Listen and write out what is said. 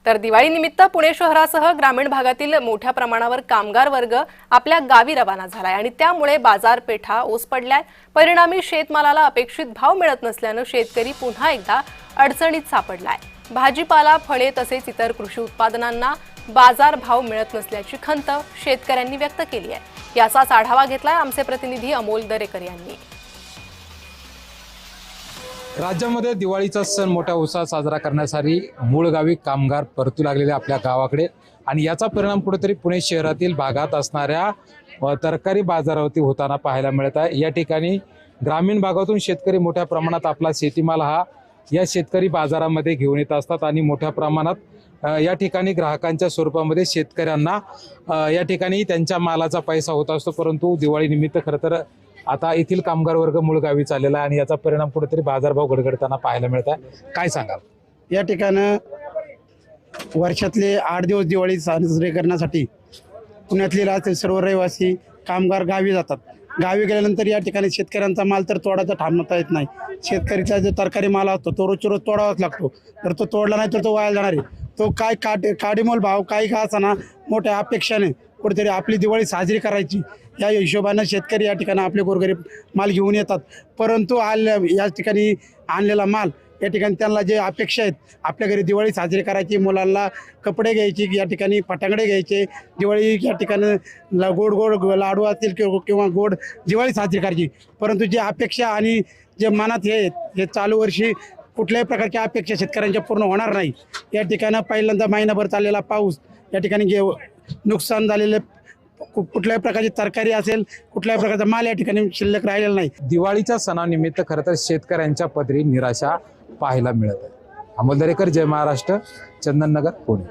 तर दिवाळीनिमित्त पुणे शहरासह ग्रामीण भागातील मोठ्या प्रमाणावर कामगार वर्ग आपल्या गावी रवाना झालाय आणि त्यामुळे बाजारपेठा ओस पडल्यात। परिणामी शेतमालाला अपेक्षित भाव मिळत नसल्याने शेतकरी पुन्हा एकदा अडचणीत सापडलाय। भाजीपाला, फळे तसेच इतर कृषी उत्पादनांना बाजार भाव मिळत नसल्याची खंत शेतकऱ्यांनी व्यक्त केली आहे। याचाच आढावा घेतलाय आमचे प्रतिनिधी अमोल दरेकर यांनी। राज्यामध्ये दिवाळीचा सण मोठ्या उत्साहात साजरा करण्यासाठी मूळ गावी कामगार परतू लागलेले आपल्या गावाकडे आणि याचा परिणाम कुठेतरी पुणे शहरातील भागात असणाऱ्या तरकारी बाजारावरती होताना पाहायला मिळत आहे। या ठिकाणी ग्रामीण भागातून शेतकरी मोठ्या प्रमाणात आपला शेतीमाल हा या शेतकरी बाजारामध्ये घेऊन येत असतात आणि मोठ्या प्रमाणात या ठिकाणी ग्राहकांच्या स्वरूपामध्ये शेतकऱ्यांना या ठिकाणी त्यांच्या मालाचा पैसा होत असतो। परंतु दिवाळी निमित्त खरं तर आता येथील कामगार वर्ग मूळ गावी चाललेला आहे आणि याचा परिणाम कुठेतरी बाजारभाव गडगडताना पाहायला मिळत आहे। काय सांगाल? या ठिकाणी वर्षातले 8 दिवस दिवाळी साजरी करण्यासाठी पुण्यातले राहतील सर्व रहिवासी कामगार गावी जातात। गावी गेल्यानंतर या ठिकाणी शेतकऱ्यांचा माल तर तोडायचा थांबवता येत नाही। शेतकरीचा जो तरकारी माल असतो तो रोजच्या रोज तोडावाच लागतो। जर तो तोडला नाही तर तो वाया जाणार आहे। तो काय काडीमोल भाव काही का असताना मोठ्या अपेक्षाने कुठेतरी आपली दिवाळी साजरी करायची या हिशोबाने शेतकरी या ठिकाणी आपले गोरगरीब माल घेऊन येतात। परंतु या ठिकाणी आणलेला माल या ठिकाणी त्यांना जे अपेक्षा आहेत, आपल्या घरी दिवाळी साजरी करायची, मुलांना कपडे घ्यायची, या ठिकाणी फटाकडे घ्यायचे, दिवाळी या ठिकाणी गोड गोड लाडू असतील किंवा गोड दिवाळी साजरी करायची, परंतु जे अपेक्षा आणि जे मनात हे चालू वर्षी कुठल्याही प्रकारच्या अपेक्षा शेतकऱ्यांच्या पूर्ण होणार नाही। या ठिकाणी पहिल्यांदा महिनाभर चाललेला पाऊस, या ठिकाणी नुकसान झालेले कुठल्याही प्रकारची तरकारी असेल, कुठल्याही प्रकारचा माल या ठिकाणी शिल्लक राहिलेला नाही। दिवाळीच्या सणानिमित्त खरं तर शेतकऱ्यांच्या पदरी निराशा पाहायला मिळत आहे। अमोल दरेकर, जय महाराष्ट्र, चंदननगर, पुणे।